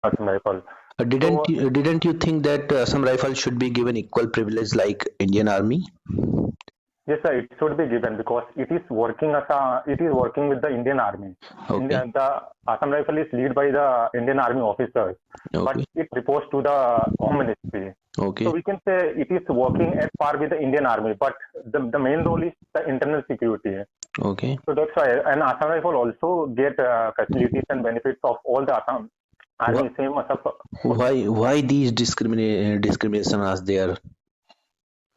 Assam Rifle. Didn't So didn't you think that Assam Rifle should be given equal privilege like Indian Army? yes, sir, it should be given because it is working with the Indian Army. Okay, The Assam Rifle is led by the Indian Army officers, but okay, it reports to the Home Ministry. So okay, we can say it is working at par with the Indian Army, but the main role is the internal security. okay. So that's why, and Assam Rifle also get facilities and benefits of all the Assam Army, Wh- same as a why these discrimination are there?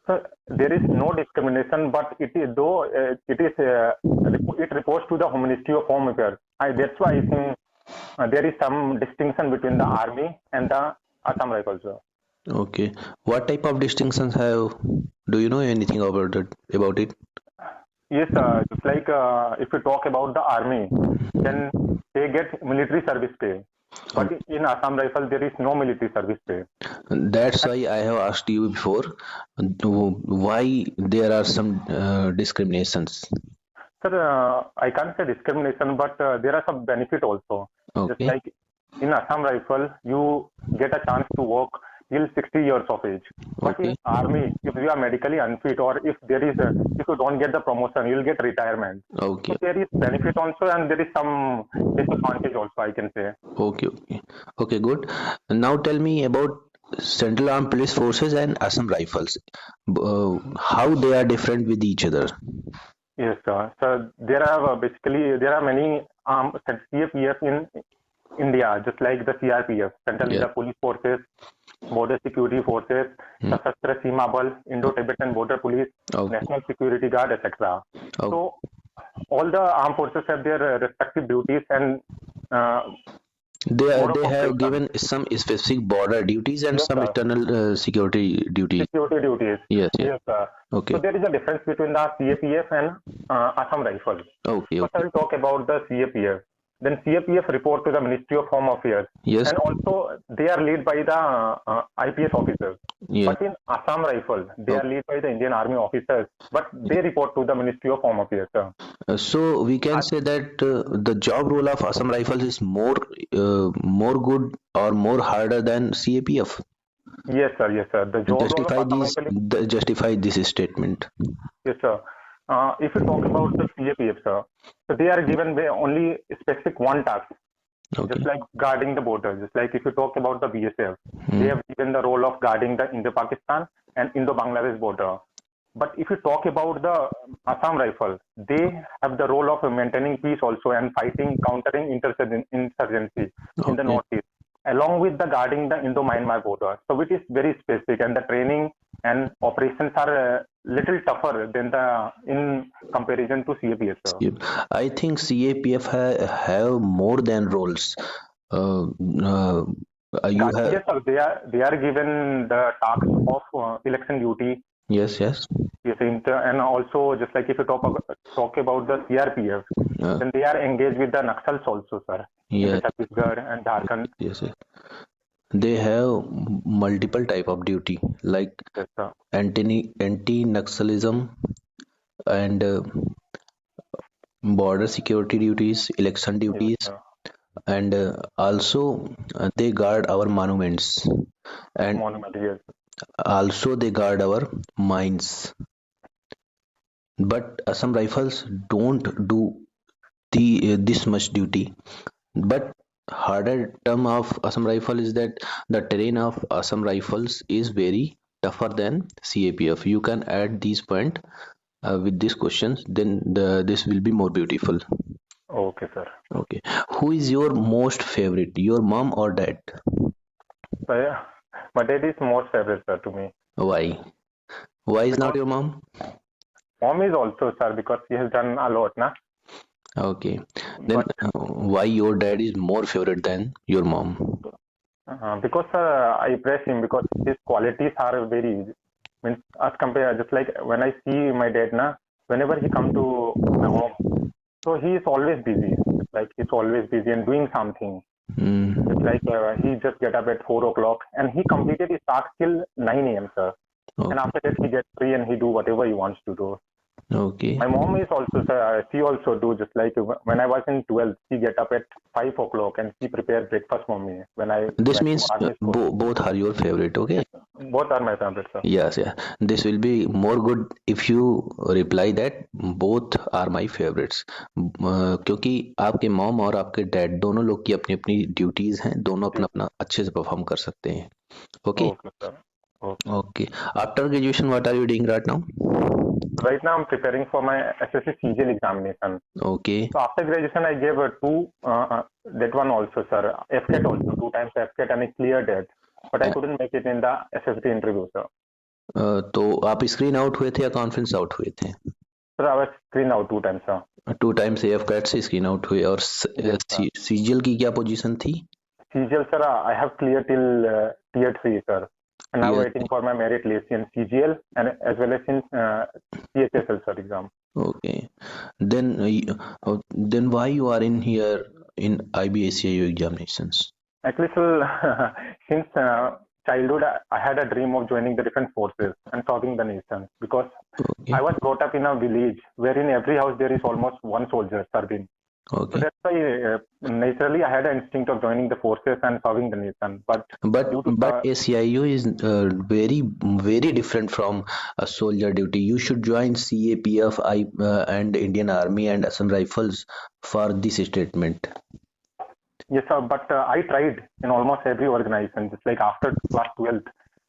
so there is no discrimination, but it is though it reports to the Ministry of Home Affairs. That's why I think there is some distinction between the army and the Assam Rifles. Okay, what type of distinctions have? Do you know anything about it? About it? Yes, just like if you talk about the army, then they get military service pay, but Okay. in Assam Rifle there is no military service pay. That's why I have asked you before. Why there are some discriminations? Sir, I can't say discrimination, but there are some benefit also. Just Okay, like in Assam Rifle, you get a chance to work till 60 years of age. But okay, in army, if you are medically unfit or if you don't get the promotion, you'll get retirement. okay, So there is benefit also, and there is some disadvantage also, I can say. okay, okay, okay. Good. Now tell me about Central Armed Police Forces and Assam Rifles. How they are different with each other? Yes, so there are basically there are many CAPF in India, just like the CRPF, Central Yeah. India Police Forces, Border Security Forces, Hmm. Sashastra Seema Bal, Indo-Tibetan Border Police, Okay. National Security Guard, etc. Okay. So all the armed forces have their respective duties and uh, mode of They have operation. given some specific border duties and Yes, some external security duties. security duties. Yes. Yes. Yes, so Okay. there is a difference between the CAPF and Assam Rifle. Okay. First, I Okay. will talk about the CAPF. Then CAPF report to the Ministry of Home Affairs, Yes. and also they are led by the IPS officers. Yeah. But in Assam Rifle, they are Okay. led by the Indian Army officers, but they report to the Ministry of Home Affairs. So we can say that the job role of Assam Rifles is more good or more harder than CAPF. Yes, sir. Yes, sir. The job role of Assam Rifle is Justify this statement. yes, sir. If you talk about the CAPF, sir, so they are given only specific one task, just Okay. like guarding the border. Just like if you talk about the BSF, they Hmm. have given the role of guarding the Indo-Pakistan and Indo-Bangladesh border. But if you talk about the Assam Rifle, they have the role of maintaining peace also and fighting, countering insurgency in the Okay. northeast, along with the guarding the Indo-Myanmar border. So it is very specific, and the training and operations are a little tougher than the in comparison to CAPS. I think CAPF have more than roles. Uh, uh, you have Yes, sir. They are given the task of election duty. yes, yes. Yes, and also just like if you talk about the CRPF, Uh, then they are engaged with the Naxals also, sir, in the yes, Chhattisgarh and Jharkhand. yes, yes. They have multiple type of duty like Yes, sir. anti-Naxalism and border security duties, election Yes, duties, sir. and also they guard our monuments and Monument, yes. also they guard our mines. But Assam Rifles don't do the this much duty. But harder term of Assam Rifle is that the terrain of Assam Rifles is very tougher than CAPF. You can add these point with these questions, then this will be more beautiful. Okay, sir. Okay, who is your most favorite, your mom or dad? So yeah, my dad is most favorite, sir, to me Why? Why is not because your mom? mom is also, sir, because she has done a lot, na. Okay, then But why your dad is more favorite than your mom? because I praise him because his qualities are very means as compared just like when I see my dad, na, whenever he come to my home, so he is always busy. Like he's always busy and doing something. Just Mm, like he just get up at 4 o'clock and he completed his task till 9 a.m. sir. And okay. after that he gets free and he do whatever he wants to do. Okay. My mom is also, sir, she also do just like when I was in 12th, she get up at 5 o'clock and she prepare breakfast for me when I This went to means army school. both are your favorite. Okay. Both are my favorite, sir. Yes, yeah. This will be more good if you reply that both are my favorites. क्योंकि आपके mom और आपके dad दोनों लोग की अपनी अपनी duties हैं, दोनों अपना Yes. अपना अच्छे से परफॉर्म कर सकते हैं. Okay. Okay, sir. Okay. Okay. After graduation what are you doing right now? Right now I'm preparing for my SSC CGL examination. Okay. So after graduation, I gave that one also, sir. FCAT also, 2 times FCAT and I cleared it. But I couldn't make it in the SSC interview, sir. तो आप screen out हुए थे या conference out हुए थे? Sir, I was screened out 2 times, sir. 2 times of CAT से screen out हुए. और Yes, sir. सीजीएल की क्या पोजीशन थी? CGL, sir, I have cleared till tier 3, sir. And now Tier waiting for my merit list in CGL and as well as in CHSL, sir, exam. Okay. Then why you are in here in IBACIU examinations? Actually, sir, since childhood, I had a dream of joining the different forces and serving the nation because Okay. I was brought up in a village where in every house there is almost one soldier serving. So Okay. that's why naturally I had an instinct of joining the forces and serving the nation. But due to But ACIU is very different from a soldier duty. You should join CAPF and Indian Army and Assam Rifles for this statement. yes, sir, but I tried in almost every organization. Just like after class 12th,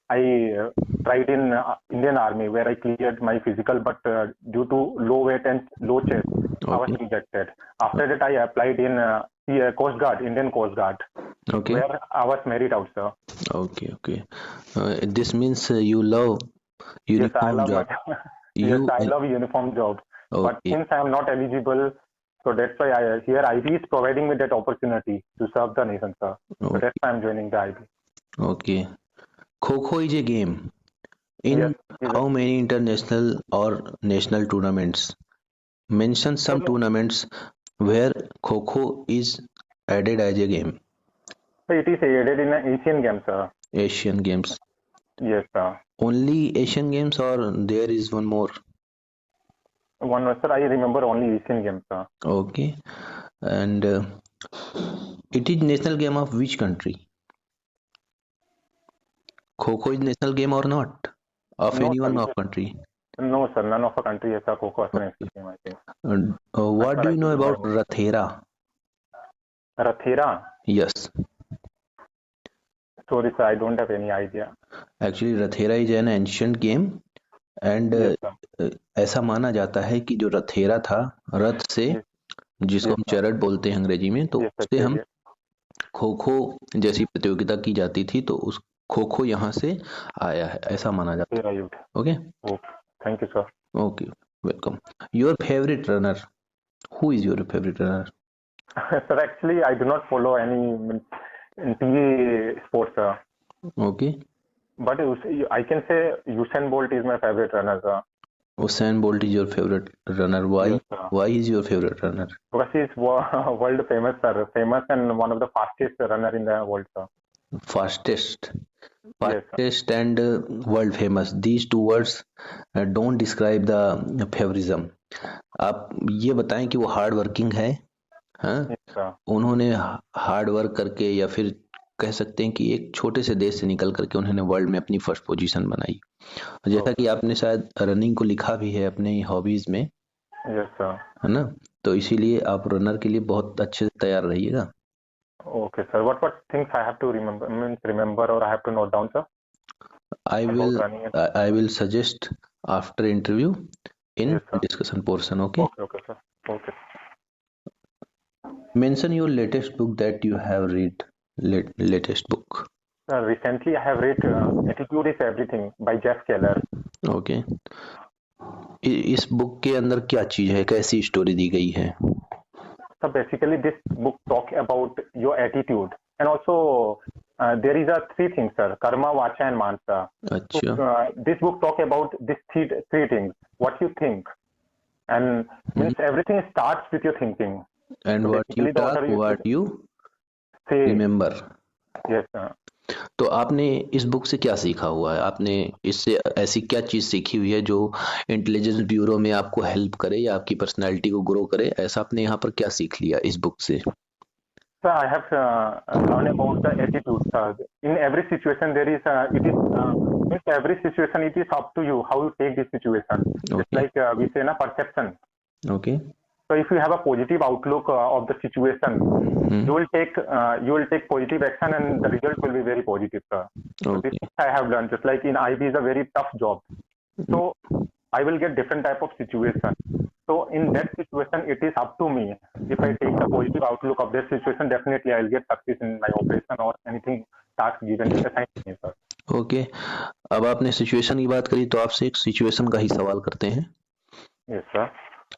I tried in Indian Army where I cleared my physical, but due to low weight and low chest, I was Okay. rejected. After that, I applied in the Coast Guard, Indian Coast Guard, Okay. where I was married out, sir. Okay. This means you love Yes, I uniform love job. my yes, You I love uniform job. But okay. since I am not eligible, so that's why here IB is providing me that opportunity to serve the nation, sir. So Okay. that's why I'm joining the IB. Okay. Kho is a game. In Yes, how many international or national tournaments? Mention some so tournaments where Kho is added as a game. it is aided in an Asian Games, sir. Asian Games. Yes, sir. Only Asian Games or there is one more? One was, sir, I remember only Asian Games, sir. Okay. And it is national game of which country? Kho is national game or not? Of No, anyone of sir. country? No, sir. None of our country has a Coco as an national game, I think. What far do as you know I about remember. Rathera? Rathera? Yes. Sorry, sir, I don't have any idea. Actually, Rathera is an ancient game and Yes, sir. ऐसा माना जाता है कि जो रथेरा था रथ से, Yes, जिसको yes, हम sir. चैरट बोलते हैं अंग्रेजी में, तो Yes, sir. उससे हम Yes. खो खो जैसी प्रतियोगिता की जाती थी, तो उस खो खो यहाँ से आया है, ऐसा माना जाता Rathera है. youth. Okay. Okay. Thank you, sir. Okay, welcome. Your favourite runner, who is your favourite runner? Sir, actually, I do not follow any in TV sports, sir. Okay. But I can say Usain Bolt is my favorite runner, sir. Usain Bolt is your favorite runner. Why? Yes, sir. Why is your favorite runner? Because he is world famous, sir. Famous and one of the fastest runner in the world, sir. Fastest. Yes, sir. Fastest and world famous. These two words don't describe the favorism. आप ये बताएं कि वो hard working है, हाँ? Yes, sir. उन्होंने hard work करके, या फिर कह सकते हैं कि एक छोटे से देश से निकल करके उन्होंने वर्ल्ड में अपनी फर्स्ट पोजीशन बनाई. जैसा कि आपने शायद रनिंग को लिखा भी है अपने हॉबीज में, Yes, sir. है ना, तो इसीलिए आप रनर के लिए बहुत अच्छे से तैयार रहिएगा. Okay, sir. What things I have to remember or I have to note down, sir? I will suggest after interview in Yes, sir. discussion portion. Okay. Okay, sir. Okay. Mention your latest book that you have read. Latest book. Recently, I have read Attitude is Everything by Jeff Keller. Okay. इस book के अंदर क्या चीज है, कैसी story दी गई है? So basically, this book talk about your attitude, and also there is a 3 things, sir: karma, vacha, and manasa. अच्छा. So, this book talk about these three things. What you think, and means everything starts with your thinking. And So what you basically, the talk, author used what to you say, remember. yes, तो आपने इस book से क्या सीखा हुआ है? आपने इससे ऐसी क्या चीज़ सीखी हुई है जो इंटेलिजेंस ब्यूरो में आपको हेल्प करे या आपकी पर्सनैलिटी को ग्रो करे? ऐसा आपने यहाँ पर क्या सीख लिया इस बुक से? So I have learned about the attitude. In every situation, there is it is in every situation it is up to you how you take this situation. Just okay, like we say na perception. Okay, So if you have a positive outlook of the situation, you will take positive action and the result will be very positive, sir. So this okay, I have learned. Just like in IB is a very tough job. So I will get different type of situation. So in that situation, it is up to me. If I take the positive outlook of that situation, definitely I will get success in my operation or anything task given assigned to me, sir. Okay. अब आपने situation की बात करी तो आपसे एक situation का ही सवाल करते हैं। Yes, sir.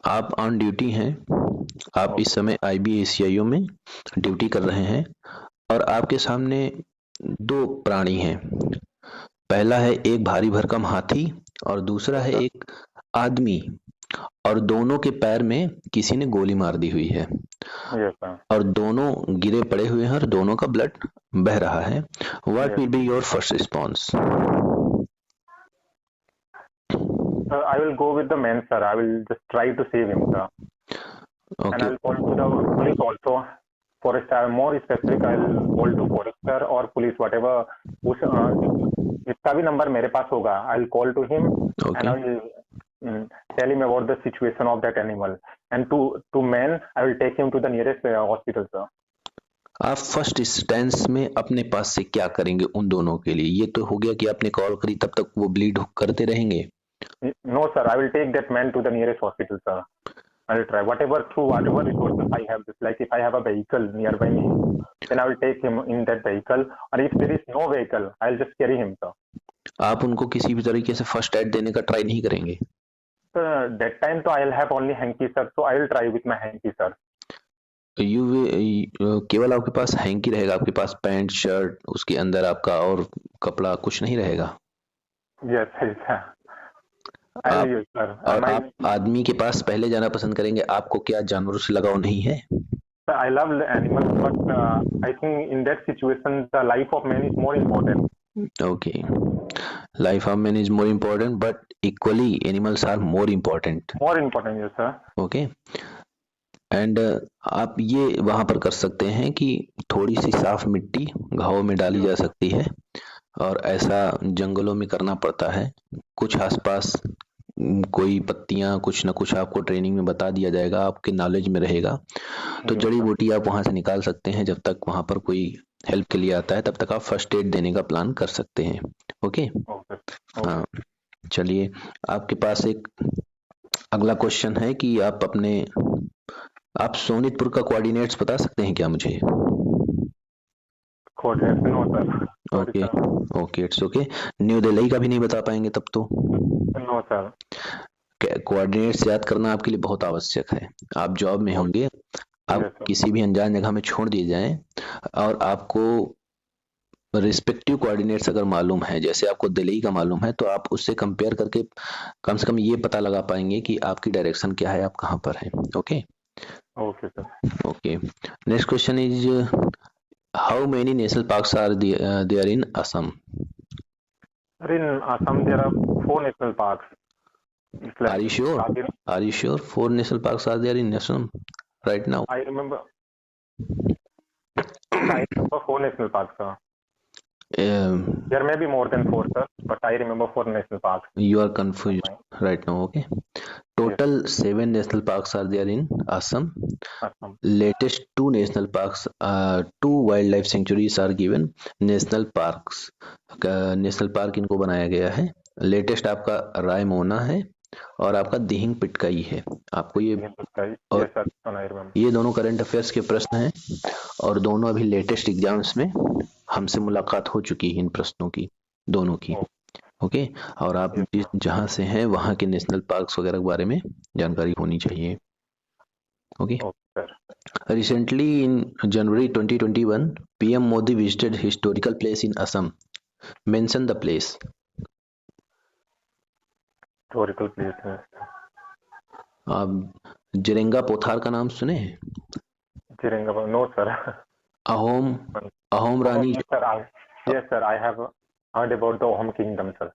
आप ऑन ड्यूटी हैं, आप इस Okay. समय IBACIO में ड्यूटी कर रहे हैं और आपके सामने दो प्राणी हैं। पहला है एक भारी भरकम हाथी और दूसरा Yes, है sir. एक आदमी, और दोनों के पैर में किसी ने गोली मार दी हुई है Yes, sir. और दोनों गिरे पड़े हुए हैं और दोनों का ब्लड बह रहा है। What Yes. Will be your first response? I will go with the man, sir. I will just try to save him, sir. And okay, I'll call to the police also. Forester, more specific, I'll call to forester or police, whatever. उस जिसका भी number मेरे पास होगा, I'll call to him and okay. I will tell him about the situation of that animal. And to man, I will take him to the nearest hospital, sir. आप first instance में अपने पास से क्या करेंगे उन दोनों के लिए? ये तो हो गया कि आपने कॉल करी, तब तक वो ब्लीड करते रहेंगे। No, sir, I will take that man to the nearest hospital, sir. I'll try whatever resources I have. Just like if I have a vehicle nearby me, then I will take him in that vehicle. Or if there is no vehicle, I'll just carry him, sir. आप उनको किसी भी तरीके से first aid देने का try नहीं करेंगे? So that time, so I'll have only hanky, sir. So I will try with my hanky, sir. केवल आपके पास हैंकी रहेगा, आपके पास पैंट शर्ट, उसके अंदर आपका और कपड़ा कुछ नहीं रहेगा? Yes, yes, sir. I'll आप use, sir. और आप आदमी के पास पहले जाना पसंद करेंगे? आपको क्या जानवरों से लगाव नहीं है? Sir, I love animals, but I think in that situation, the life of man is more important. Okay, life of man is more important, but equally animals are more important. More important, yes, sir. Okay, and आप ये वहां पर कर सकते हैं कि थोड़ी सी साफ मिट्टी घावों में डाली जा सकती है, और ऐसा जंगलों में करना पड़ता है। कुछ आसपास कोई पत्तियां, कुछ ना कुछ आपको ट्रेनिंग में बता दिया जाएगा, आपके नॉलेज में रहेगा। तो जड़ी बूटी आप वहां से निकाल सकते हैं। जब तक वहां पर कोई हेल्प के लिए आता है तब तक आप फर्स्ट एड देने का प्लान कर सकते हैं। Okay, Okay. हाँ, चलिए आपके पास एक अगला क्वेश्चन है कि आप सोनितपुर का कोऑर्डिनेट्स बता सकते हैं क्या मुझे? Coordinates, no, sir. Sorry, okay, sir. Okay, it's okay. New Delhi का भी नहीं बता पाएंगे तब तो? No, sir. कोऑर्डिनेट्स याद करना आपके लिए बहुत आवश्यक है। आप जॉब में Okay. होंगे, आप Yes, sir. किसी भी अनजान जगह में छोड़ दिए जाएं और आपको रिस्पेक्टिव कोऑर्डिनेट्स अगर मालूम है, जैसे आपको दिल्ली का मालूम है, तो आप उससे कंपेयर करके कम से कम ये पता लगा पाएंगे कि आपकी डायरेक्शन क्या है, आप कहाँ पर हैं। Okay, Okay, sir. Okay. Next question is how many national parks are there in Assam? Sir, in Assam, there are 4 national parks. It's Are like you sure? Kazira. Are you sure 4 national parks are there in Assam right now? I remember. I remember 4 national parks, sir. Um, There may be more than 4, sir, but I remember 4 national parks. you are confused right now. Okay, Yes, total 7 national parks are there in Assam. Assam. Latest 2 national parks, 2 wildlife sanctuaries are given national parks. National park इनको बनाया गया है। Latest आपका रायमोना है और आपका दिहिंग पिटकाई है। आपको ये Yes, sir. और Yes, sir. I remember. ये दोनों करंट अफेयर्स के प्रश्न हैं और दोनों अभी लेटेस्ट एग्जाम्स में हमसे मुलाकात हो चुकी है इन प्रश्नों की, दोनों की। Oh, ओके, और आप yes, जिस जहाँ से हैं वहाँ के नेशनल पार्क्स वगैरह के बारे में जानकारी होनी चाहिए। Okay, okay, sir. recently in January 2021, PM Modi visited historical place in Assam. Mention the place. Historical places. आप जिरेंगा पोथार का नाम सुने हैं? Chirangaba. No, sir. Ahom Ahom Oh, Rani yes, sir. Yes, sir. I have heard about the Ahom kingdom, sir.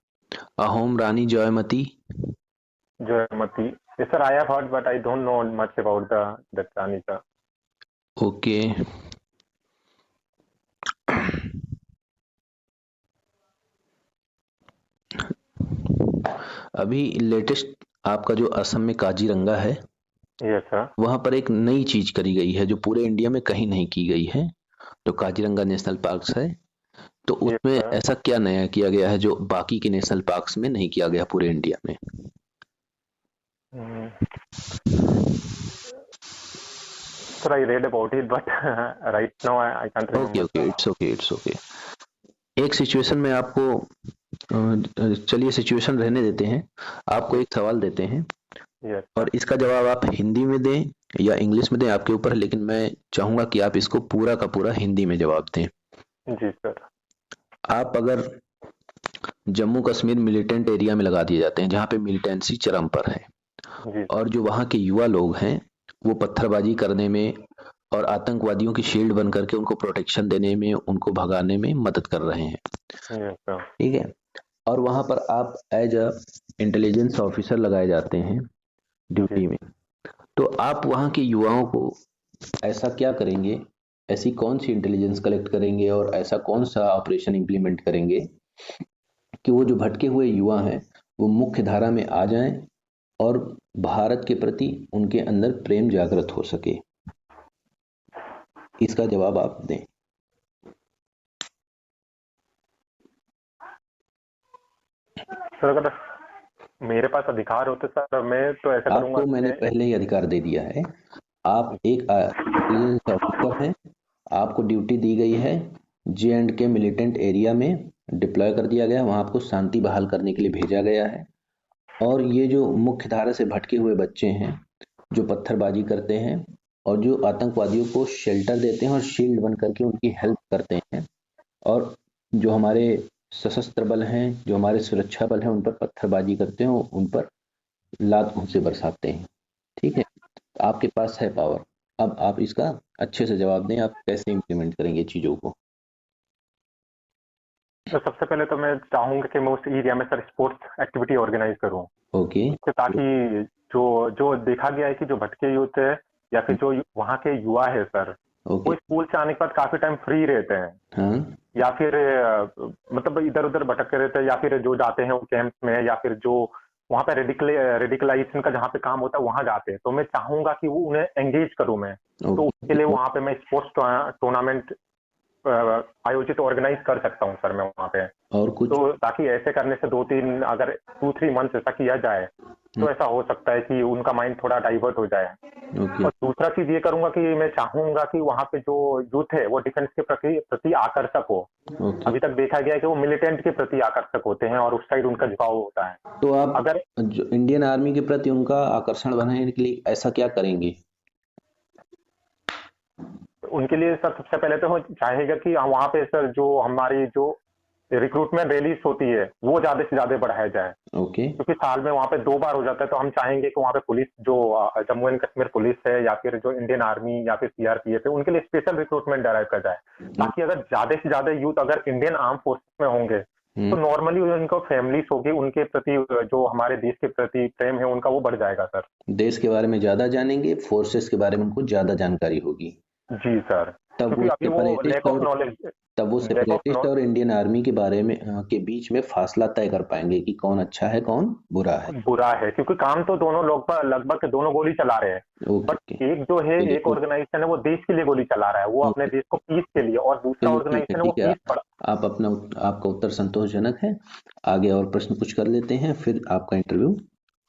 Ahom Rani Joymati. Jayamati. Yes, sir. I have heard, but I don't know much about the Rani, sir. Okay. अभी latest आपका जो असम में काजीरंगा है, Yes, sir. वहां पर एक नई चीज करी गई है जो पूरे इंडिया में कहीं नहीं की गई है. जो काजीरंगा नेशनल पार्क है, तो Yes, उसमें sir. ऐसा क्या नया किया गया है जो बाकी के नेशनल पार्क्स में नहीं किया गया पूरे इंडिया में? Mm. Sir, I read about it, but right now I can't okay remember. Okay, it's okay it's okay. एक सिचुएशन में आपको चलिए सिचुएशन रहने देते हैं. आपको एक सवाल देते हैं Yes, और इसका जवाब आप हिंदी में दें या इंग्लिश में दें, आपके ऊपर है, लेकिन मैं चाहूंगा कि आप इसको पूरा का पूरा हिंदी में जवाब दें. जी सर. आप अगर जम्मू कश्मीर मिलिटेंट एरिया में लगा दिए जाते हैं जहाँ पे मिलिटेंसी चरम पर है, जी और जो वहाँ के युवा लोग हैं वो पत्थरबाजी करने में और आतंकवादियों की शील्ड बन करके उनको प्रोटेक्शन देने में, उनको भगाने में मदद कर रहे हैं, यस सर. ठीक है, और वहां पर आप एज अ इंटेलिजेंस ऑफिसर लगाए जाते हैं ड्यूटी जी. में, तो आप वहां के युवाओं को ऐसा क्या करेंगे, ऐसी कौन सी इंटेलिजेंस कलेक्ट करेंगे और ऐसा कौन सा ऑपरेशन इंप्लीमेंट करेंगे कि वो जो भटके हुए युवा हैं वो मुख्य धारा में आ जाएं और भारत के प्रति उनके अंदर प्रेम जागृत हो सके? इसका जवाब आप दें. सर अगर मेरे पास अधिकार होते सर मैं तो ऐसा करूंगा आपको मैंने पहले ही अधिकार दे दिया है. आप एक इंटेलिजेंस ऑफिसर हैं, आपको ड्यूटी दी गई है, J&K मिलिटेंट एरिया में डिप्लॉय कर दिया गया, वहां आपको शांति बहाल करने के लिए भेजा गया है, और ये जो मुख्य धारा से भटके हुए बच्चे हैं जो पत्थरबाजी करते हैं और जो आतंकवादियों को शेल्टर देते हैं और शील्ड बन करके उनकी हेल्प करते हैं, और जो हमारे सशस्त्र बल हैं, जो हमारे सुरक्षा बल हैं, उन पर पत्थरबाजी करते हैं, उन पर लात घूंसे बरसाते हैं, ठीक है, आपके पास है पावर. अब आप इसका अच्छे से जवाब दें, आप कैसे इम्प्लीमेंट करेंगे चीजों को? तो सबसे पहले तो मैं चाहूंगा कि मैं उस एरिया में सर स्पोर्ट्स एक्टिविटी ऑर्गेनाइज करूं, ओके. ताकि जो जो देखा गया है कि जो भटके यूथ है या फिर जो वहाँ के युवा है सर, वो ओके. स्कूल से आने के बाद काफी टाइम फ्री रहते हैं, हाँ. या फिर मतलब इधर उधर भटकते रहते हैं, या फिर जो जाते हैं वो कैंप्स में, या फिर जो वहाँ पे रेडिकलाइजेशन का जहाँ पे काम होता है वहां जाते हैं, तो मैं चाहूंगा कि वो उन्हें एंगेज करूं मैं. तो उसके लिए वहां पे मैं स्पोर्ट्स टूर्नामेंट आयोजित ऑर्गेनाइज कर सकता हूँ सर मैं वहाँ पे. और कुछ? तो ताकि ऐसे करने से 2-3 अगर 2-3 मंथ ऐसा किया जाए तो ऐसा हो सकता है कि उनका माइंड थोड़ा डाइवर्ट हो जाए. ओके. और दूसरा चीज ये करूंगा कि मैं चाहूंगा कि वहाँ पे जो यूथ है वो डिफेंस के प्रति आकर्षक हो. ओके. अभी तक देखा गया है कि वो मिलिटेंट के प्रति आकर्षक होते हैं और उस साइड उनका झुकाव होता है. तो आप अगर जो इंडियन आर्मी के प्रति उनका आकर्षण बनाने के लिए ऐसा क्या करेंगे? उनके लिए सर सबसे पहले तो चाहेगा कि वहाँ पे सर जो हमारी जो रिक्रूटमेंट रैलीज होती है वो ज्यादा से ज्यादा बढ़ाया जाए, ओके. क्योंकि साल में वहाँ पे 2 बार हो जाता है. तो हम चाहेंगे कि वहाँ पे पुलिस जो जम्मू एंड कश्मीर पुलिस है या फिर जो इंडियन आर्मी या फिर सीआरपीएफ है उनके लिए स्पेशल रिक्रूटमेंट ड्राइव कर जाए, ताकि अगर ज्यादा से ज्यादा यूथ अगर इंडियन आर्म फोर्सेस में होंगे तो नॉर्मली उनको फैमिलीज होगी, उनके प्रति जो हमारे देश के प्रति प्रेम है उनका वो बढ़ जाएगा सर. देश के बारे में ज्यादा जानेंगे, फोर्सेस के बारे में उनको ज्यादा जानकारी होगी. जी सर. तब क्योंकि वो अभी वो सेपरेटिस्ट और इंडियन आर्मी के बारे में के बीच में फासला तय कर पाएंगे कि कौन अच्छा है कौन बुरा है. बुरा है, क्योंकि काम तो दोनों लोग लगभग दोनों गोली चला रहे हैं, ओके. बट एक जो है एक ऑर्गेनाइजेशन है वो देश के लिए गोली चला रहा है, वो अपने देश को पीस के लिए, और दूसरा ऑर्गेनाइजेशन है वो ठीक है. पीस पड़ा. आप अपना आपका उत्तर संतोषजनक है. आगे और प्रश्न कुछ कर लेते हैं, फिर आपका इंटरव्यू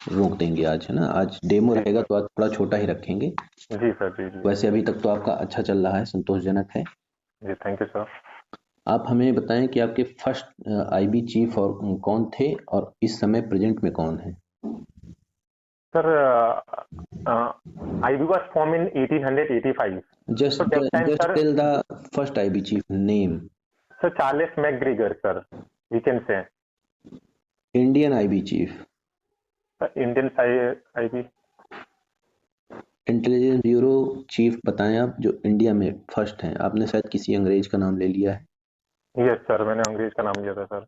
रोक देंगे आज, है ना. आज डेमो रहेगा तो आज थोड़ा छोटा ही रखेंगे. जी सर. जी जी. वैसे अभी तक तो आपका अच्छा चल रहा है, संतोषजनक है. जी थैंक यू सर. आप हमें बताएं कि आपके फर्स्ट आईबी चीफ और कौन थे और इस समय प्रेजेंट में कौन है? Sir IB was formed in 1885. Just So that time just sir, tell the first IB chief name. sir Charles McGregor sir, we can say. Indian IB chief. Indian IB. Intelligence bureau chief बताएं आप, जो India में first हैं. आपने शायद किसी अंग्रेज का नाम ले लिया है. यस सर, मैंने अंग्रेज का नाम लिया था सर।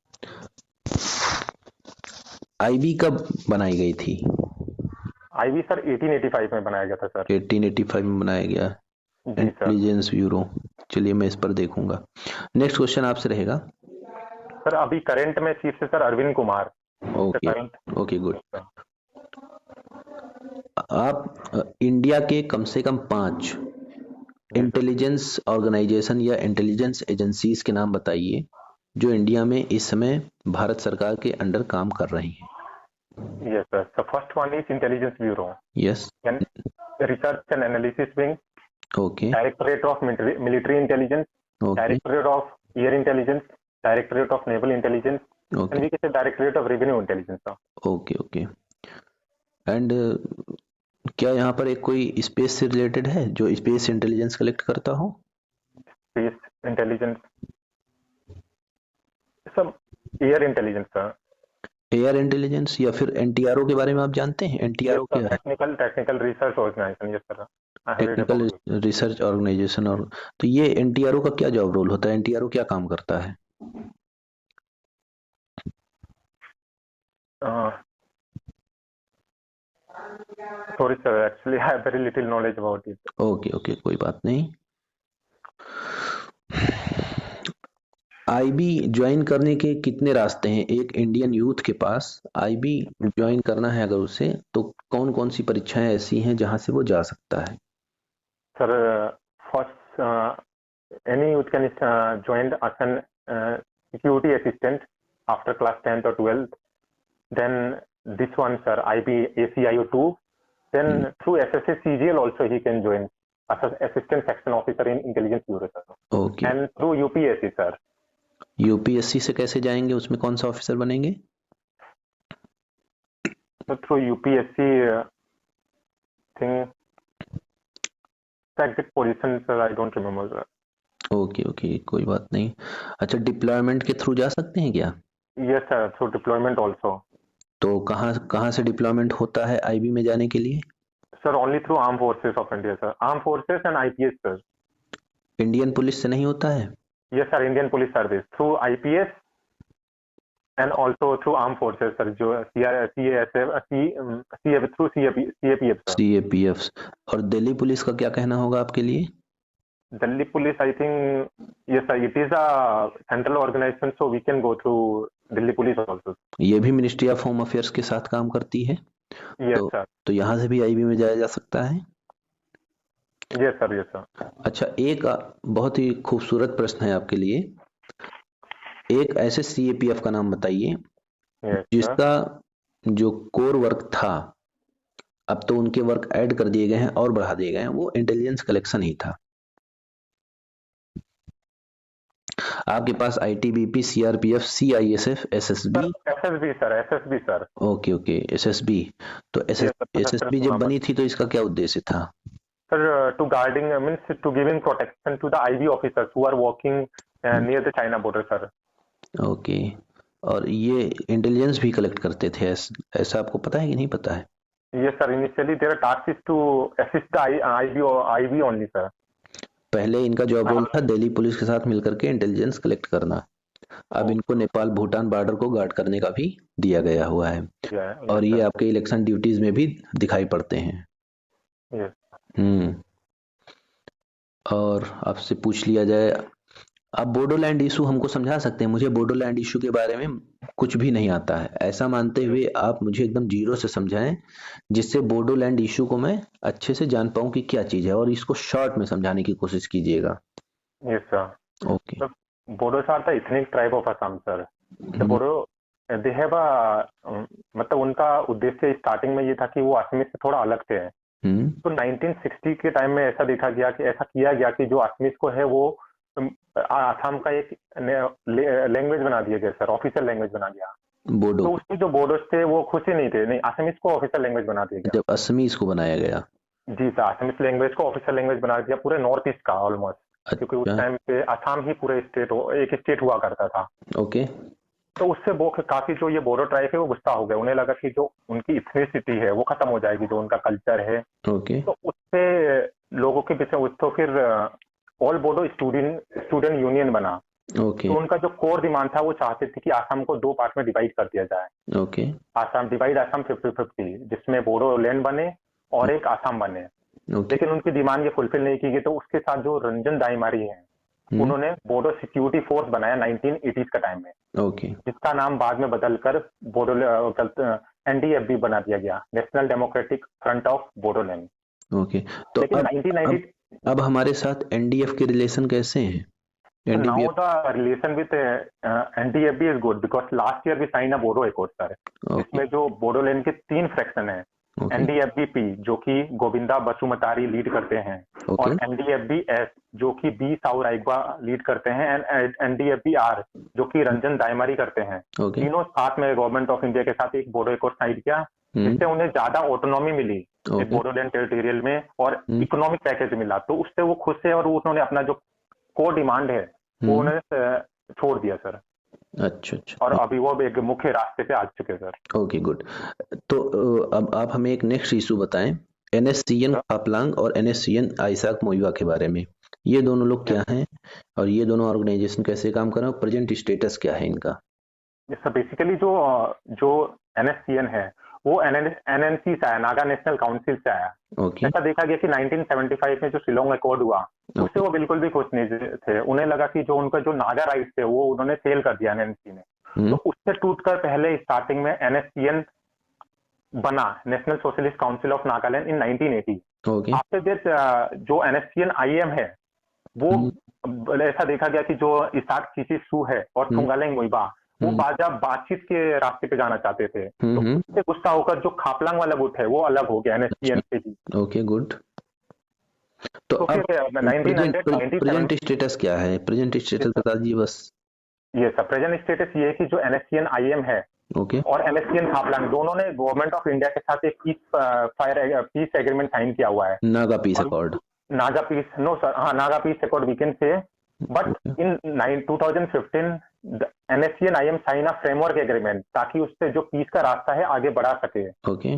आईबी कब बनाई गई थी? आईबी सर 1885 में बनाया गया था सर। 1885 में बनाया गया। जी सर। Intelligence bureau. चलिए मैं इस पर देखूंगा। नेक्स्ट क्वेश्चन आपसे रहेगा। सर अभी करंट में चीफ से sir Arvind Kumar, okay. Current. Okay good. आप इंडिया के कम से कम 5 जी सर। इंटेलिजेंस ऑर्गेनाइजेशन या इंटेलिजेंस एजेंसीज के नाम बताइए जो इंडिया में इस समय भारत सरकार के अंडर काम कर रही हैं। Yes sir, the first one is intelligence bureau, yes. then research and analysis wing, okay. directorate of military intelligence, okay. directorate of air intelligence, directorate of naval intelligence, and okay. we can say directorate of revenue intelligence sir. Okay. Okay. And क्या यहाँ पर एक कोई space से related है जो space intelligence collect करता हो? Space intelligence, some air intelligence sir. Air intelligence या फिर एनटीआरओ के बारे में आप जानते हैं? Yes एनटीआरओ sir, क्या है? technical research organization, yes sir, I have read technical about it. Research organisation. और तो ये एनटीआरओ का क्या जॉब रोल होता है? एनटीआरओ क्या काम करता है? uh, Sorry sir, actually I have very little knowledge about it. Okay. Okay कोई बात नहीं। आईबी ज्वाइन करने के कितने रास्ते हैं एक इंडियन यूथ के पास? आईबी ज्वाइन करना है अगर उसे, तो कौन कौन सी परीक्षाएं ऐसी हैं जहां से वो जा सकता है? Sir, first any youth can join as an security assistant after class 10th or 12th. Then this one sir, IB ACIO 2. Then through SSS CGL also he can join as an assistant section officer in intelligence bureau sir. Okay. And through UPSC sir. UPSC से कैसे जाएंगे? उसमें कौन सा officer बनेंगे? So through UPSC thing, the exact position sir I don't remember sir. Okay. Okay कोई बात नहीं। अच्छा, डिप्लॉयमेंट के थ्रू जा सकते हैं क्या? Yes sir, through deployment also. तो कहाँ कहाँ से डिप्लॉयमेंट होता है आईबी में जाने के लिए? Sir only through armed forces of India sir. Armed forces and IPS sir. Indian police से नहीं होता है? Yes sir, Indian Police Service through IPS and also through armed forces sir, जो CASF through CAPF sir. CAPF. और Delhi police का क्या कहना होगा आपके लिए? Delhi Police I think yes sir, it is a central organization so we can go through Delhi Police also. ये भी मिनिस्ट्री ऑफ होम अफेयर्स के साथ काम करती है। Yes तो sir. तो यहाँ से भी आईबी में जाया जा सकता है। Yes sir, yes sir. अच्छा, एक बहुत ही खूबसूरत प्रश्न है आपके लिए। एक ऐसे सीएपीएफ का नाम बताइए Yes sir. जिसका जो कोर वर्क था, अब तो उनके वर्क ऐड कर दिए गए हैं और बढ़ा दिए गए हैं, वो इंटेलिजेंस कलेक्शन ही था। आपके पास ITBP, CRPF, CISF, SSB. SSB sir, SSB sir. Okay. Okay SSB. तो Yes sir, एसएसबी जब बनी थी तो इसका क्या उद्देश्य था? sir to guarding means to giving protection to the IB officers who are working near the China border sir. Okay. और ये इंटेलिजेंस भी कलेक्ट करते थे, ऐसा आपको पता है कि नहीं पता है? Yes sir, initially their task is to assist the IB only sir. पहले इनका जॉब रोल था दिल्ली पुलिस के साथ मिलकर के इंटेलिजेंस कलेक्ट करना। अब इनको नेपाल भूटान बॉर्डर को गार्ड करने का भी दिया गया हुआ है। Yeah, और yes ये sir. आपके इलेक्शन ड्यूटीज में भी दिखाई पड़ते हैं। Yes. और आपसे पूछ लिया जाए, आप बोडोलैंड इशू हमको समझा सकते हैं? मुझे बोडोलैंड इशू के बारे में कुछ भी नहीं आता है, ऐसा मानते हुए आप मुझे एकदम जीरो से समझाएं जिससे बोडोलैंड इशू को मैं अच्छे से जान पाऊं कि क्या चीज है, और इसको शॉर्ट में समझाने की कोशिश कीजिएगा। Yes sir. Okay. So, Bodos are the ethnic tribe of Assam sir. The Bodo they have a मतलब उनका उद्देश्य स्टार्टिंग में ये था कि वो असमी से थोड़ा अलग थे। तो 1960 के टाइम में ऐसा देखा गया कि ऐसा किया गया कि जो असमीज को है वो आसाम का एक लैंग्वेज बना दिया गया सर, ऑफिशियल लैंग्वेज बना दिया बोडो। तो उसमें जो बोडोस थे वो खुश ही नहीं थे, नहीं असमीज को ऑफिशियल लैंग्वेज बना दिया गया। जब असमीज को बनाया गया? जी सर, असमीज लैंग्वेज को ऑफिशियल लैंग्वेज बना दिया पूरे नॉर्थ ईस्ट का ऑलमोस्ट। अच्छा। क्योंकि उस टाइम पे असम ही पूरे एक स्टेट हुआ करता था। ओके। तो उससे वो काफी जो ये बोडो ट्राइब है वो गुस्सा हो गया, उन्हें लगा कि जो उनकी इथनिसिटी है वो खत्म हो जाएगी, जो उनका कल्चर है। ओके। तो उससे लोगों के पीछे तो फिर ऑल बोडो स्टूडेंट यूनियन बना, ओके तो उनका जो कोर डिमांड था वो चाहते थे कि आसाम को 2 पार्ट में डिवाइड कर दिया जाए। ओके आसाम 50-50 जिसमें बोडोलैंड बने और एक आसाम बने। ओके लेकिन उनकी डिमांड ये फुलफिल नहीं की गई, तो उसके साथ जो रंजन दाईमारी हैं, हम्म उन्होंने बोडो सिक्योरिटी फोर्स बनाया 1980s का टाइम में, ओके जिसका नाम बाद में बदलकर बोडो एनडीएफबी बना दिया गया, national democratic front of Bodoland. Okay. तो लेकिन अब 1990 अब हमारे साथ एनडीएफ के रिलेशन कैसे हैं? now NDF. the relation with NDFB is good because last year we signed a Bodo Accord sir, okay जिसमें जो बोडोलैंड के 3 फ्रैक्शन हैं, ओके एनडीएफबी पी जो कि गोविंदा बसुमतारी लीड करते हैं, ओके और एनडीएफबी एस जो कि बी साउ राइगवा लीड करते हैं, एंड एनडीएफबी आर जो कि रंजन दाईमारी करते हैं। ओके तीनों साथ में गवर्नमेंट ऑफ इंडिया के साथ एक बोडो अकॉर्ड साइन किया, जिससे उन्हें ज्यादा ऑटोनॉमी मिली इस ओके बोडोलैंड टेरिटोरियल में, और इकोनॉमिक पैकेज मिला, तो उससे वो खुश है और उन्होंने अपना जो कोर डिमांड है वो उन्होंने छोड़ दिया सर, अच्छा और अच्छा। अभी वो एक मुख्य रास्ते पे आ चुके सर। Okay good. तो अब आप हमें एक नेक्स्ट इशू बताएं, एनएससीएन खापलांग और एनएससीएन आइसाक मोइवा के बारे में। ये दोनों लोग क्या हैं और ये दोनों ऑर्गेनाइजेशन कैसे काम कर रहे हैं, प्रेजेंट स्टेटस क्या है इनका? सर बेसिकली जो जो एनएससीएन है वो एनएनसी से आया, नागा नेशनल काउंसिल से आया। ओके ऐसा देखा गया कि 1975 में जो शिलोंग अकॉर्ड हुआ उससे वो बिल्कुल भी खुश नहीं थे। उन्हें लगा कि जो उनका जो नागा राइट्स थे वो उन्होंने सेल कर दिया एनएनसी ने, तो उससे टूटकर पहले स्टार्टिंग में एनएससीएन बना, national socialist council of Nagaland, in 1980। Okay after this जो एनएससीएन आईएम है वो ऐसा देखा गया कि जो इसाक चीची सू है और थुंगालेंग मोइबा वो बातचीत के रास्ते पे जाना चाहते थे, तो उससे गुस्सा होकर जो खापलांग वाला गुट है वो अलग हो गया एनएससीएन से ही। Okay good. तो तो अब फिर 1997 प्रेजेंट स्टेटस क्या है? प्रेजेंट स्टेटस बता दीजिए बस। ये सब प्रेजेंट स्टेटस ये है कि जो एनएससीएन आईएम है ओके और एनएससीएन खापलांग दोनों ने गवर्नमेंट ऑफ इंडिया के साथ एक पीस एग्रीमेंट साइन किया हुआ है। Naga peace accord. Naga peace, no sir, हाँ Naga peace accord we can say, but in 2015 NSCN IM sign a framework agreement ताकि उससे जो पीस का रास्ता है आगे बढ़ा सके। ओके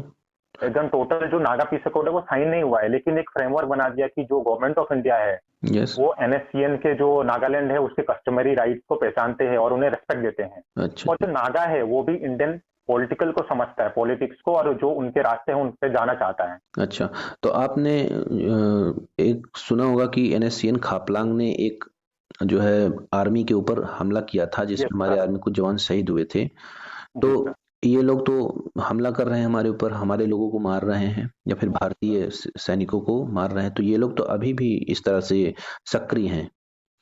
एकदम टोटल जो नागा पीस अकॉर्ड है वो साइन नहीं हुआ है, लेकिन एक फ्रेमवर्क बना दिया कि जो गवर्नमेंट ऑफ इंडिया है यस वो एनएससीएन के जो नागालैंड है उसके कस्टमरी राइट्स को पहचानते हैं और उन्हें रेस्पेक्ट देते हैं। अच्छा और जो नागा है वो भी इंडियन पॉलिटिकल को समझता है, पॉलिटिक्स को, और जो उनके रास्ते हैं उन पे जाना चाहता है। अच्छा। तो आपने एक सुना होगा कि एनएससीएन खापलांग ने एक जो है आर्मी के ऊपर हमला किया था जिसमें हमारे आर्मी कुछ जवान शहीद हुए थे। तो ये लोग तो हमला कर रहे हैं हमारे ऊपर, हमारे लोगों को मार रहे हैं या फिर भारतीय सैनिकों को मार रहे हैं, तो ये लोग तो अभी भी इस तरह से सक्रिय हैं।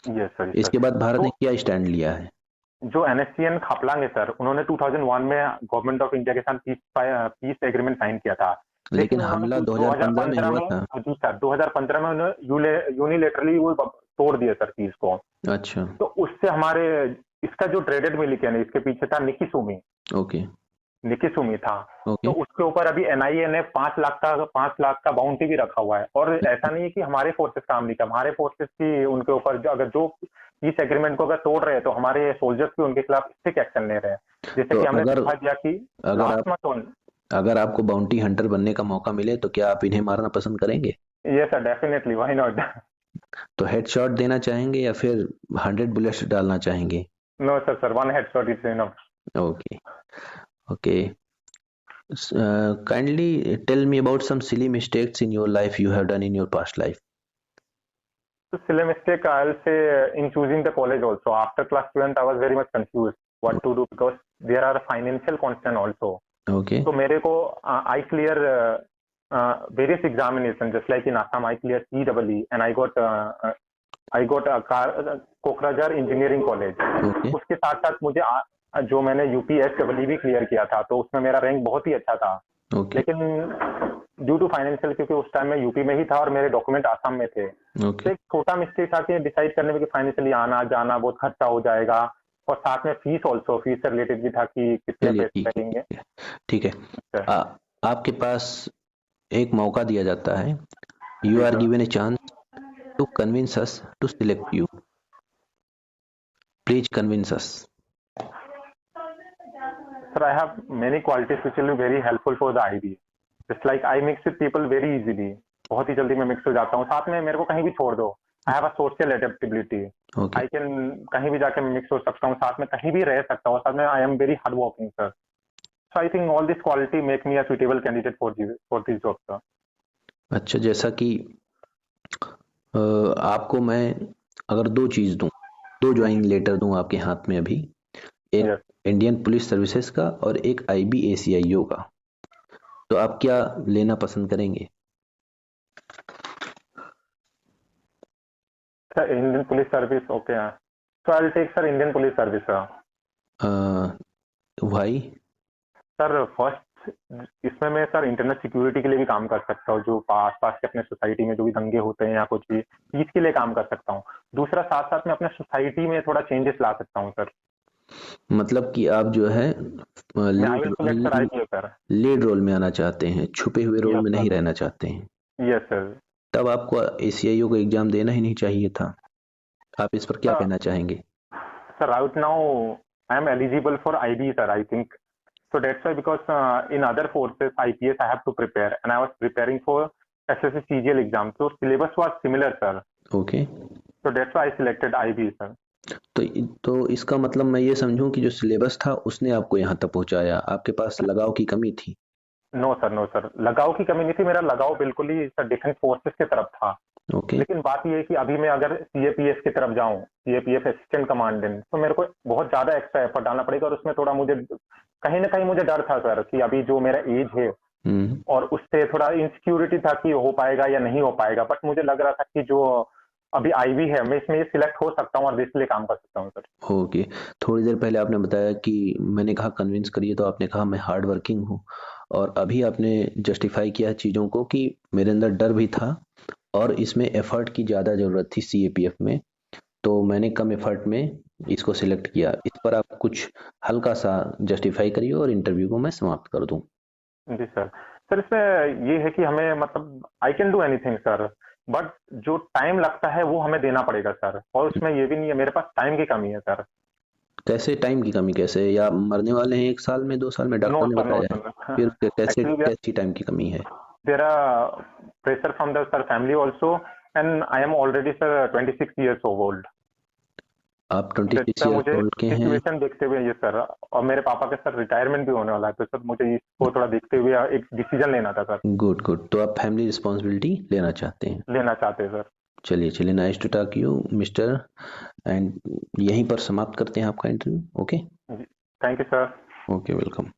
Yes sir. इसके बाद भारत ने क्या स्टैंड लिया है? जो एनएससीएन खापलांग है सर, उन्होंने 2001 में गवर्नमेंट ऑफ इंडिया के साथ पीस एग्रीमेंट साइन किया था, लेकिन हमला 2015 में हुआ था। जी सर, 2015 में उन्होंने यूनिलेटरली वो तोड़ दिया सर पीस को। अच्छा। तो उससे हमारे इसका जो ट्रेडेड मिलिक है इसके पीछे था निकिसुमी। ओके निकिसुमी था। ओके तो उसके ऊपर अभी एनआईए ने 5 लाख का बाउंटी भी रखा हुआ है, और ऐसा नहीं है कि हमारे फोर्सेस काम नहीं किया, हमारे फोर्सेस भी उनके ऊपर अगर जो इस एग्रीमेंट को अगर तोड़ रहे हैं तो हमारे सोल्जर्स भी उनके खिलाफ स्ट्रिक्ट एक्शन ले रहे हैं, जैसे तो कि हमने दिखा दिया कि अगर आपको बाउंटी हंटर बनने का मौका मिले तो क्या आप इन्हें मारना पसंद करेंगे? Yes sir, definitely, why not. तो हेडशॉट देना चाहेंगे या फिर 100 बुलेट्स डालना चाहेंगे? No sir, 1 headshot is enough. Okay okay. Kindly tell me about some silly mistakes in your life you have done in your past life. So silly mistake, I'll say in choosing the college also. After class 12th, I was very much confused what to do because there are financial constraints also. Okay. So मेरे को I clear various examinations, just like in Assam, I clear CEE and I got Kokrajhar engineering college. उसके साथ साथ मुझे जो मैंने यूपीएसडब्ल्यू भी clear किया था, तो उसमें मेरा रैंक बहुत ही अच्छा था। लेकिन ड्यू टू फाइनेंशियल, क्योंकि उस टाइम मैं यूपी में ही था और मेरे डॉक्यूमेंट आसाम में थे, तो एक छोटा मिस्टेक था कि डिसाइड करने में कि फाइनेंशियली आना जाना बहुत खर्चा हो जाएगा, और साथ में फीस ऑल्सो, फीस से रिलेटेड भी था कि कितने पैसे लगेंगे। ठीक है। आपके पास एक मौका दिया जाता है, you are given a chance to convince us to select you. Please convince us. Sir, I have many qualities which will be very helpful for the IB. Just like I mix with people very easily. बहुत ही जल्दी मैं mix हो जाता हूँ, साथ में मेरे को कहीं भी छोड़ दो, I have a social adaptability. Okay, I can कहीं भी जाके मिक्स हो सकता हूँ, साथ में कहीं भी रह सकता हूँ, साथ में I am very hard working sir. So I think all this quality make me a suitable candidate for this job sir. अच्छा, जैसा कि आपको मैं अगर दो चीज़ दूं, दो ज्वाइनिंग लेटर दूं आपके हाथ में अभी, एक यस इंडियन पुलिस सर्विसेज का और एक IBACIO का, तो आप क्या लेना पसंद करेंगे? Sir, Indian police service okay. So I will take sir Indian police service sir. भाई, सर फर्स्ट इसमें मैं सर इंटरनेट सिक्योरिटी के लिए भी काम कर सकता हूँ, जो आस पास के अपने सोसाइटी में जो भी दंगे होते हैं या कुछ भी, इसके लिए काम कर सकता हूँ। दूसरा, साथ साथ में अपने सोसाइटी में थोड़ा चेंजेस ला सकता हूँ सर। मतलब कि आप जो है मैं I will select sir IPS sir. Lead role में आना चाहते हैं, छुपे हुए रोल यस में नहीं सर। रहना चाहते हैं। Yes sir. तब आपको ACIO को एग्जाम देना ही नहीं चाहिए था। आप इस पर क्या सर कहना चाहेंगे? Sir right now I am eligible for IB sir, I think. So that's why, because in other forces, IPS I have to prepare, and I was preparing for SSC CGL exam. So syllabus was similar, sir. Okay, So that's why I selected IB, sir. तो इसका मतलब मैं ये समझूं कि जो syllabus था उसने आपको यहाँ तक पहुंचाया, आपके पास लगाव की कमी थी। नो सर, नो सर, लगाव की कमी नहीं थी। मेरा लगाव बिल्कुल ही सर डिफेंस फोर्सेस की तरफ था। ओके, लेकिन बात यह है कि अभी मैं अगर CAPF की तरफ जाऊं, CAPF असिस्टेंट कमांडेंट, तो मेरे को बहुत ज्यादा एक्स्ट्रा एफर्ट डालना पड़ेगा, और उसमें थोड़ा मुझे कहीं ना कहीं मुझे डर था सर कि अभी जो मेरा एज है हम्म, और उससे थोड़ा इनसिक्योरिटी था कि हो पाएगा या नहीं हो पाएगा। बट मुझे लग रहा था कि जो अभी IB है, मैं इसमें सिलेक्ट हो सकता हूँ और इसलिए काम कर सकता हूँ सर। ओके। थोड़ी देर पहले आपने बताया कि मैंने कहा कन्विंस करिए, तो आपने कहा मैं हार्ड वर्किंग हूँ, और अभी आपने जस्टिफाई किया चीज़ों को कि मेरे अंदर डर भी था और इसमें एफर्ट की ज़्यादा ज़रूरत थी CAPF में, तो मैंने कम एफर्ट में इसको सिलेक्ट किया। इस पर आप कुछ हल्का सा जस्टिफाई करिए और इंटरव्यू को मैं समाप्त कर दूं। जी सर। सर इसमें ये है कि हमें मतलब I can do anything sir, but जो टाइम लगता है वो हमें देना पड़ेगा सर, और उसमें ये भी नहीं है, मेरे पास टाइम की कमी है सर। कैसे टाइम की कमी? कैसे? या मरने वाले हैं 1 साल में, 2 साल में, नो डॉक्टर ने सर, नो बताया है? सर। फिर कैसे, एक्चुअली कैसी टाइम की कमी है? There are pressure from the sir family also, and I am already sir 26 years old. आप 26 देखता ईयर्स मुझे ओल्ड के हैं? सिचुएशन देखते हुए ये सर, और मेरे पापा के सर रिटायरमेंट भी होने वाला है, तो सर मुझे इसको थोड़ा देखते हुए एक डिसीजन लेना था सर। Good, good. तो आप फैमिली रिस्पॉन्सिबिलिटी लेना चाहते हैं? लेना चाहते हैं सर। चलिए, चलिए, nice to talk you mister, and यहीं पर समाप्त करते हैं आपका इंटरव्यू। ओके, जी, thank you sir. Okay, welcome.